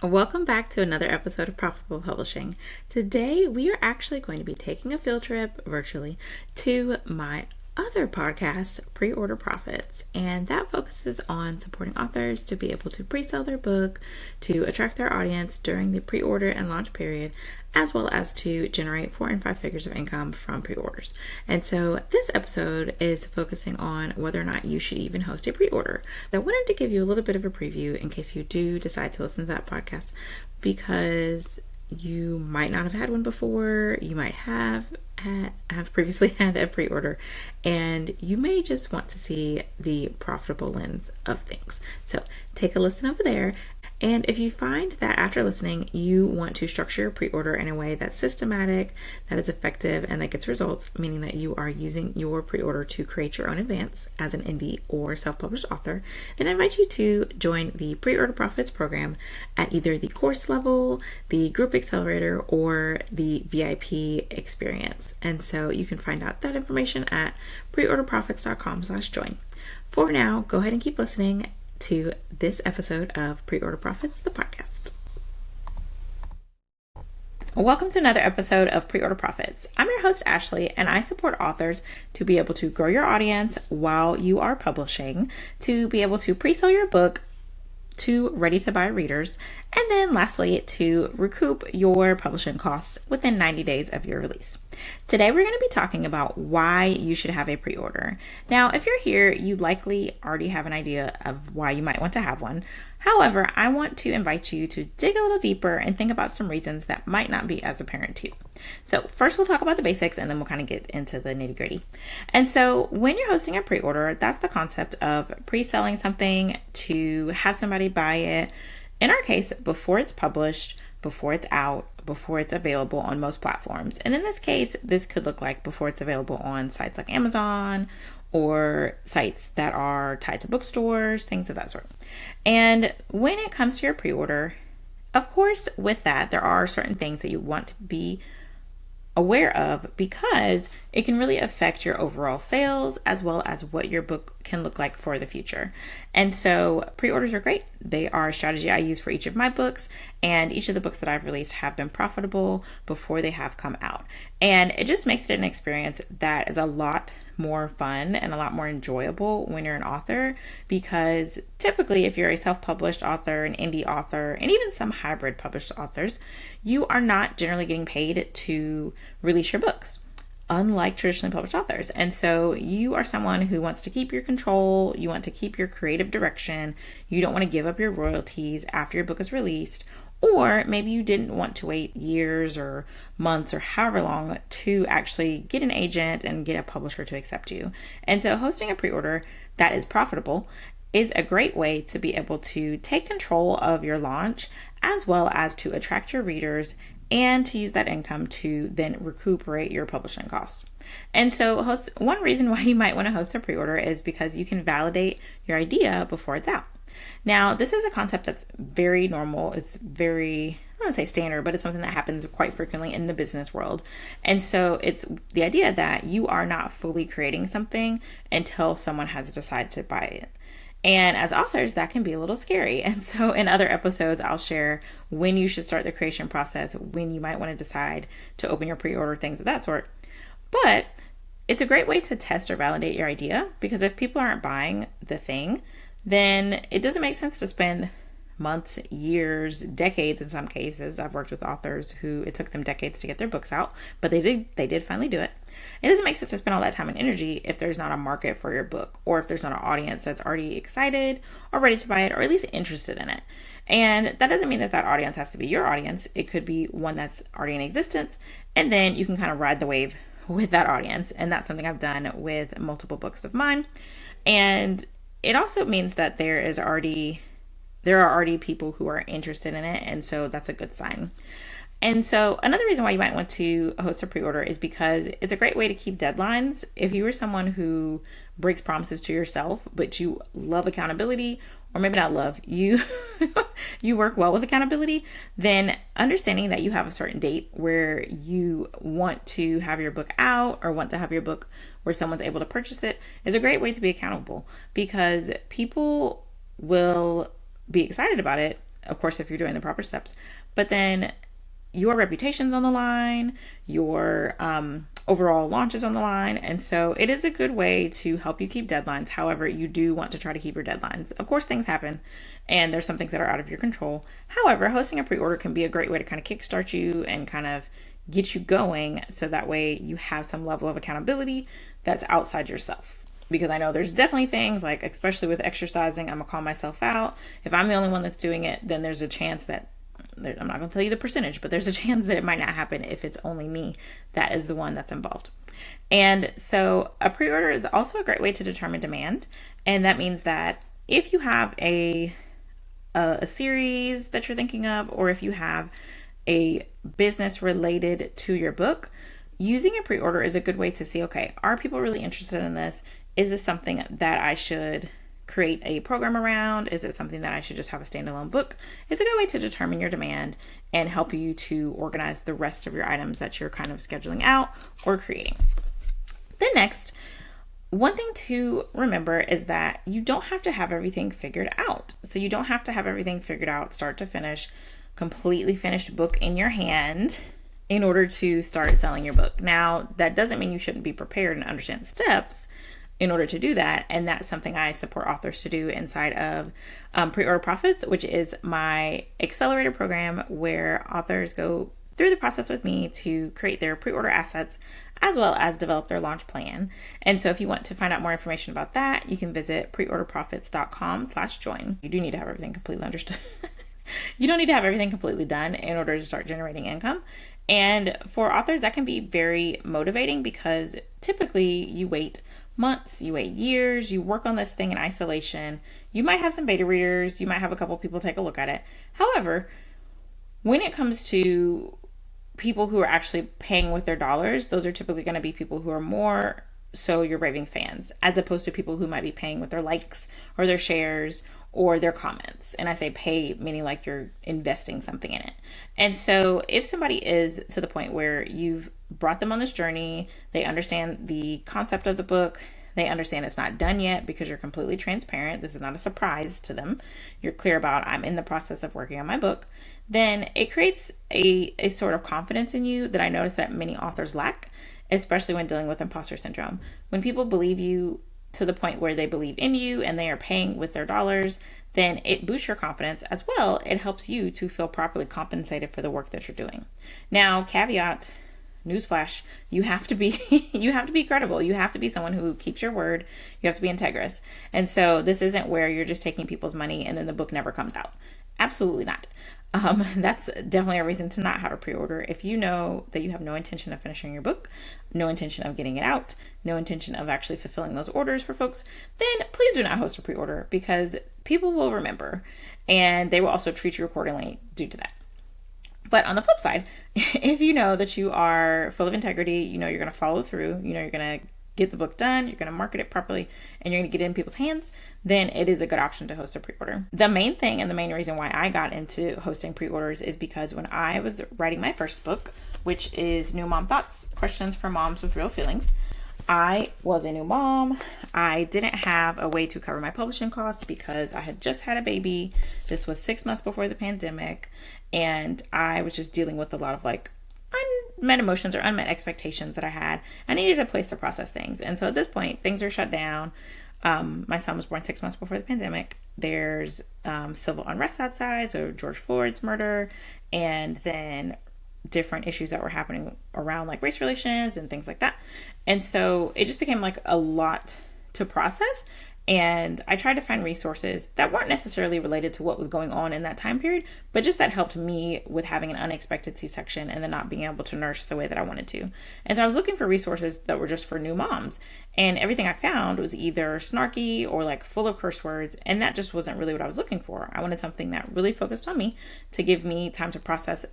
Welcome back to another episode of Profitable Publishing. Today, we are actually going to be taking a field trip virtually to my other podcast, Preorder Profits, and that focuses on supporting authors to be able to pre-sell their book, to attract their audience during the pre-order and launch period, as well as to generate 4 and 5 figures of income from pre-orders. And so this episode is focusing on whether or not you should even host a pre-order. I wanted to give you a little bit of a preview in case you do decide to listen to that podcast, because you might not have had one before, you might have previously had a pre-order, and you may just want to see the profitable lens of things. So take a listen over there. And if you find that after listening, you want to structure your pre-order in a way that's systematic, that is effective, and that gets results, meaning that you are using your pre-order to create your own advance as an indie or self-published author, then I invite you to join the Preorder Profits program at either the course level, the group accelerator, or the VIP experience. And so you can find out that information at preorderprofits.com/join. For now, go ahead and keep listening to this episode of Preorder Profits, the podcast. Welcome to another episode of Preorder Profits. I'm your host, Ashley, and I support authors to be able to grow your audience while you are publishing, to be able to pre-sell your book to ready-to-buy readers, and then lastly, to recoup your publishing costs within 90 days of your release. Today, we're going to be talking about why you should have a pre-order. Now, if you're here, you likely already have an idea of why you might want to have one. However, I want to invite you to dig a little deeper and think about some reasons that might not be as apparent to you. So first, we'll talk about the basics, and then we'll kind of get into the nitty-gritty. And so when you're hosting a pre-order, that's the concept of pre-selling something to have somebody buy it, in our case, before it's published, before it's out, before it's available on most platforms. And in this case, this could look like before it's available on sites like Amazon or sites that are tied to bookstores, things of that sort. And when it comes to your pre-order, of course, with that, there are certain things that you want to be aware of, because it can really affect your overall sales as well as what your book can look like for the future. And so pre-orders are great. They are a strategy I use for each of my books, and each of the books that I've released have been profitable before they have come out. And it just makes it an experience that is a lot more fun and a lot more enjoyable when you're an author, because typically if you're a self-published author, an indie author, and even some hybrid published authors, you are not generally getting paid to release your books, unlike traditionally published authors. And so you are someone who wants to keep your control, you want to keep your creative direction, you don't want to give up your royalties after your book is released, or maybe you didn't want to wait years or months or however long to actually get an agent and get a publisher to accept you. And so hosting a pre-order that is profitable is a great way to be able to take control of your launch, as well as to attract your readers and to use that income to then recuperate your publishing costs. And so one reason why you might want to host a pre-order is because you can validate your idea before it's out. Now, this is a concept that's very normal. It's very, I don't want to say standard, but it's something that happens quite frequently in the business world. And so it's the idea that you are not fully creating something until someone has decided to buy it. And as authors, that can be a little scary. And so in other episodes, I'll share when you should start the creation process, when you might want to decide to open your pre-order, things of that sort. But it's a great way to test or validate your idea, because if people aren't buying the thing, then it doesn't make sense to spend months, years, decades in some cases. I've worked with authors who it took them decades to get their books out, but they did finally do it. It doesn't make sense to spend all that time and energy if there's not a market for your book, or if there's not an audience that's already excited or ready to buy it, or at least interested in it. And that doesn't mean that audience has to be your audience. It could be one that's already in existence, and then you can kind of ride the wave with that audience. And that's something I've done with multiple books of mine. And it also means that there are already people who are interested in it, and so that's a good sign. And so another reason why you might want to host a pre-order is because it's a great way to keep deadlines. If you are someone who breaks promises to yourself, but you love accountability, or maybe not love, you work well with accountability, then understanding that you have a certain date where you want to have your book out, or want to have your book where someone's able to purchase it, is a great way to be accountable, because people will be excited about it of course, if you're doing the proper steps, but then your reputation's on the line, your overall launch is on the line. And so it is a good way to help you keep deadlines. However, you do want to try to keep your deadlines. Of course, things happen and there's some things that are out of your control. However, hosting a pre-order can be a great way to kind of kickstart you and kind of get you going. So that way you have some level of accountability that's outside yourself. Because I know there's definitely things like, especially with exercising, I'm gonna call myself out. If I'm the only one that's doing it, then there's a chance that I'm not going to tell you the percentage, but there's a chance that it might not happen if it's only me that is the one that's involved. And so a pre-order is also a great way to determine demand. And that means that if you have a series that you're thinking of, or if you have a business related to your book, using a pre-order is a good way to see, okay, are people really interested in this? Is this something that I should create a program around? Is it something that I should just have a standalone book? It's a good way to determine your demand and help you to organize the rest of your items that you're kind of scheduling out or creating. Then next, one thing to remember is that you don't have to have everything figured out. So you don't have to have everything figured out, start to finish, completely finished book in your hand in order to start selling your book. Now, that doesn't mean you shouldn't be prepared and understand the steps in order to do that. And that's something I support authors to do inside of Preorder Profits, which is my accelerator program where authors go through the process with me to create their pre-order assets as well as develop their launch plan. And so if you want to find out more information about that, you can visit preorderprofits.com/join. You do need to have everything completely understood. You don't need to have everything completely done in order to start generating income. And for authors, that can be very motivating because typically you wait months, you wait years, you work on this thing in isolation. You might have some beta readers, you might have a couple people take a look at it. However, when it comes to people who are actually paying with their dollars, those are typically going to be people who are more so your raving fans, as opposed to people who might be paying with their likes or their shares or their comments. And I say pay, meaning like you're investing something in it. And so if somebody is to the point where you've brought them on this journey, they understand the concept of the book, they understand it's not done yet because you're completely transparent, this is not a surprise to them, you're clear about I'm in the process of working on my book, then it creates a sort of confidence in you that I notice that many authors lack, especially when dealing with imposter syndrome. When people believe you to the point where they believe in you and they are paying with their dollars, then it boosts your confidence as well. It helps you to feel properly compensated for the work that you're doing. Now, caveat, newsflash, you have to be you have to be credible. You have to be someone who keeps your word. You have to be integrous. And so this isn't where you're just taking people's money and then the book never comes out. Absolutely not. That's definitely a reason to not have a pre-order. If you know that you have no intention of finishing your book, no intention of getting it out, no intention of actually fulfilling those orders for folks, then please do not host a pre-order because people will remember and they will also treat you accordingly due to that. But on the flip side, if you know that you are full of integrity, you know you're going to follow through, you know you're going to get the book done, you're going to market it properly, and you're going to get it in people's hands, then it is a good option to host a pre-order. The main thing and the main reason why I got into hosting pre-orders is because when I was writing my first book, which is New Mom Thoughts, Questions for Moms with Real Feelings, I was a new mom. I didn't have a way to cover my publishing costs because I had just had a baby. This was 6 months before the pandemic, and I was just dealing with a lot of unmet emotions or unmet expectations that I had. I needed a place to process things. And so at this point, things are shut down. My son was born 6 months before the pandemic. There's civil unrest outside, so George Floyd's murder, and then different issues that were happening around race relations and things like that. And so it just became a lot to process. And I tried to find resources that weren't necessarily related to what was going on in that time period, but just that helped me with having an unexpected C-section and then not being able to nurse the way that I wanted to. And so I was looking for resources that were just for new moms. And everything I found was either snarky or full of curse words. And that just wasn't really what I was looking for. I wanted something that really focused on me to give me time to process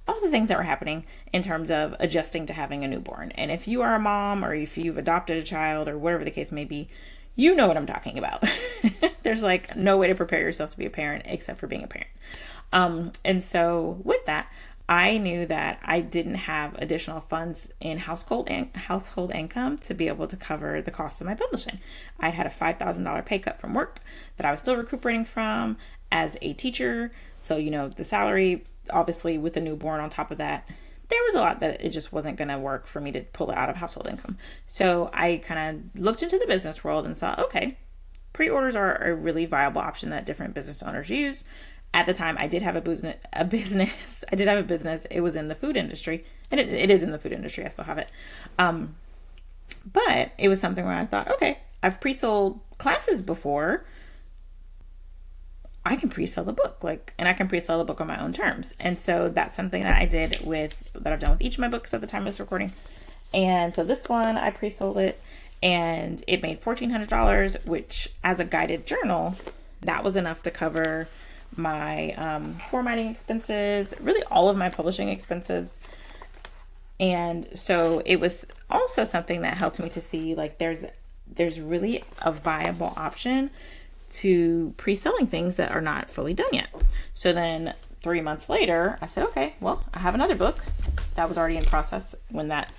all the things that were happening in terms of adjusting to having a newborn. And if you are a mom or if you've adopted a child or whatever the case may be, you know what I'm talking about. There's no way to prepare yourself to be a parent except for being a parent. And so with that, I knew that I didn't have additional funds in household income to be able to cover the cost of my publishing. I'd had a $5,000 pay cut from work that I was still recuperating from as a teacher. So, the salary, obviously with a newborn on top of that, there was a lot that it just wasn't going to work for me to pull it out of household income. So I kind of looked into the business world and saw, okay, pre-orders are a really viable option that different business owners use. At the time, I did have a business. I did have a business. It was in the food industry, and it is in the food industry. I still have it. But it was something where I thought, okay, I've pre-sold classes before. I can pre-sell the book, and I can pre-sell the book on my own terms. And so that's something that I've done with each of my books at the time of this recording. And so this one, I pre-sold it, and it made $1,400, which as a guided journal, that was enough to cover my formatting expenses, really all of my publishing expenses. And so it was also something that helped me to see there's really a viable option to pre-selling things that are not fully done yet. So then 3 months later, I said, okay, well, I have another book that was already in process when that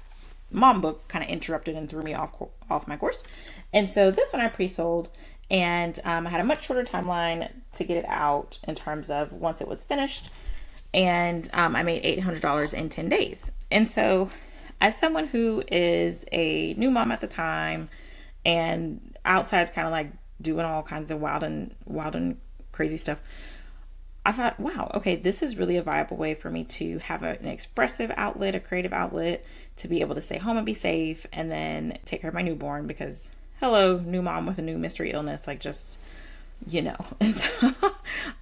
mom book kind of interrupted and threw me off my course. And so this one I pre-sold, and I had a much shorter timeline to get it out in terms of once it was finished. And I made $800 in 10 days. And so as someone who is a new mom at the time, and outside's kind of doing all kinds of wild and crazy stuff, I thought, wow, okay, this is really a viable way for me to have an expressive outlet, a creative outlet, to be able to stay home and be safe, and then take care of my newborn, because hello, new mom with a new mystery illness, And so,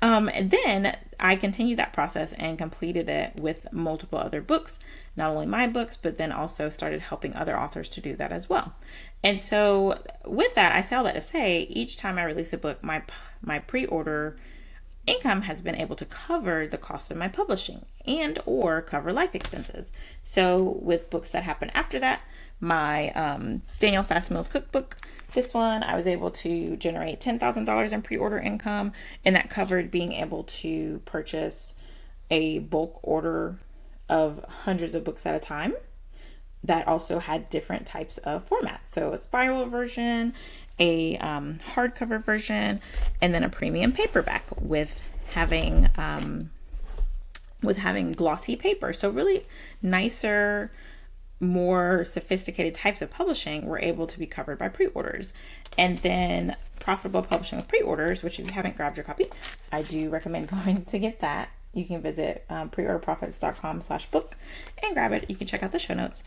and then I continued that process and completed it with multiple other books, not only my books, but then also started helping other authors to do that as well. And so with that, I say all that to say, each time I release a book, my pre-order income has been able to cover the cost of my publishing and or cover life expenses. So with books that happen after that, my Daniel Fast Meals cookbook, this one, I was able to generate $10,000 in pre-order income, and that covered being able to purchase a bulk order of hundreds of books at a time that also had different types of formats. So a spiral version, a hardcover version, and then a premium paperback with having glossy paper. So really nicer, more sophisticated types of publishing were able to be covered by pre-orders. And then profitable publishing with pre-orders, which if you haven't grabbed your copy, I do recommend going to get that. You can visit preorderprofits.com/book and grab it. You can check out the show notes.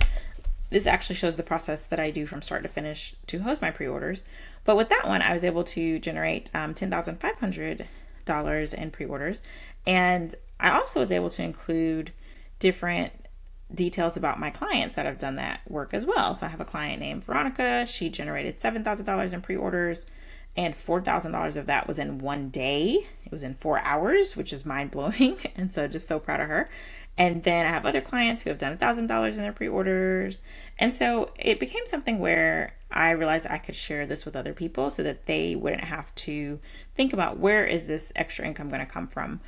This actually shows the process that I do from start to finish to host my pre-orders. But with that one, I was able to generate $10,500 in pre-orders. And I also was able to include different details about my clients that have done that work as well. So I have a client named Veronica. She generated $7,000 in pre-orders, and $4,000 of that was in one day. It was in 4 hours, which is mind-blowing. And so just so proud of her. And then I have other clients who have done $1,000 in their pre-orders. And so it became something where I realized I could share this with other people so that they wouldn't have to think about, where is this extra income going to come from?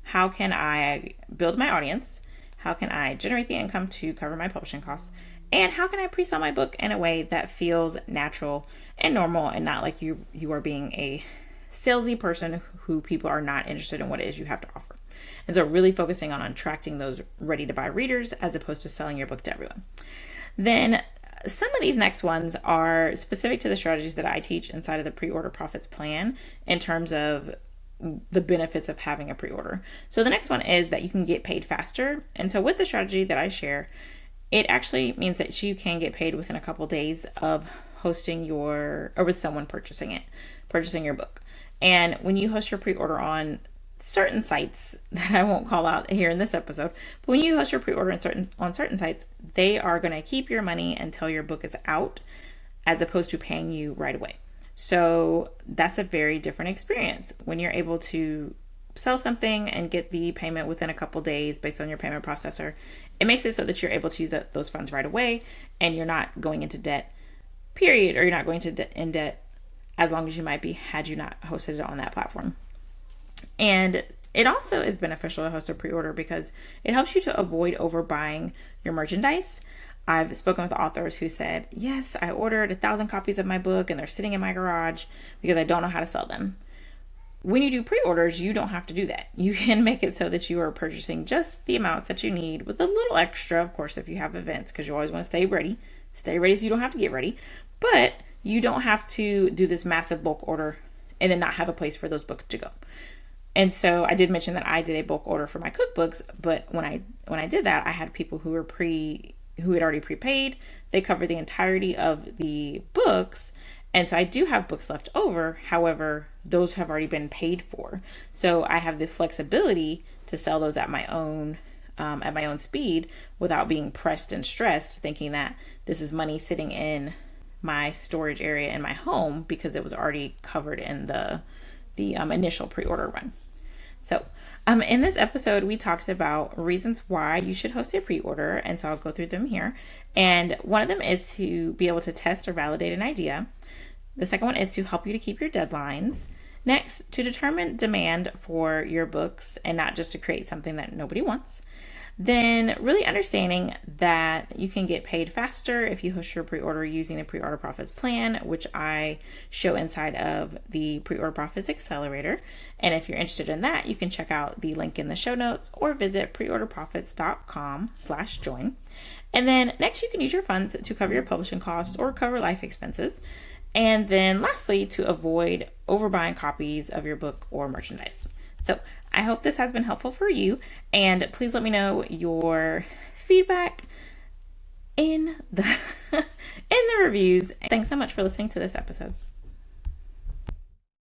How can I build my audience? How can I generate the income to cover my publishing costs? And how can I pre-sell my book in a way that feels natural and normal, and not like you are being a salesy person who people are not interested in what it is you have to offer. And so really focusing on attracting those ready to buy readers as opposed to selling your book to everyone. Then some of these next ones are specific to the strategies that I teach inside of the Preorder Profits Plan in terms of the benefits of having a pre-order. So the next one is that you can get paid faster. And so with the strategy that I share, it actually means that you can get paid within a couple days of hosting or with someone purchasing your book. And when you host your pre-order on certain sites that I won't call out here in this episode, but when you host your pre-order on certain sites, they are going to keep your money until your book is out, as opposed to paying you right away. So that's a very different experience when you're able to sell something and get the payment within a couple days based on your payment processor. It makes it so that you're able to use those funds right away, and you're not going into debt, period, or you're not going in debt as long as you might be had you not hosted it on that platform. And it also is beneficial to host a pre-order because it helps you to avoid overbuying your merchandise. I've spoken with authors who said, yes, I ordered 1,000 copies of my book and they're sitting in my garage because I don't know how to sell them. when you do pre-orders, you don't have to do that. You can make it so that you are purchasing just the amounts that you need with a little extra, of course, if you have events, because you always want to stay ready so you don't have to get ready. But you don't have to do this massive bulk order and then not have a place for those books to go. And so I did mention that I did a bulk order for my cookbooks, but when I did that, I had people who had already prepaid. They covered the entirety of the books. And so I do have books left over. However, those have already been paid for. So I have the flexibility to sell those at my own speed without being pressed and stressed, thinking that this is money sitting in my storage area in my home because it was already covered in the initial pre-order run. So in this episode, we talked about reasons why you should host a pre-order. And so I'll go through them here. And one of them is to be able to test or validate an idea. The second one is to help you to keep your deadlines. Next, to determine demand for your books and not just to create something that nobody wants. Then really understanding that you can get paid faster if you host your pre-order using the Preorder Profits Plan, which I show inside of the Preorder Profits Accelerator. And if you're interested in that, you can check out the link in the show notes or visit preorderprofits.com/join. And then next, you can use your funds to cover your publishing costs or cover life expenses. And then lastly, to avoid overbuying copies of your book or merchandise. So I hope this has been helpful for you, and please let me know your feedback in the reviews. Thanks so much for listening to this episode.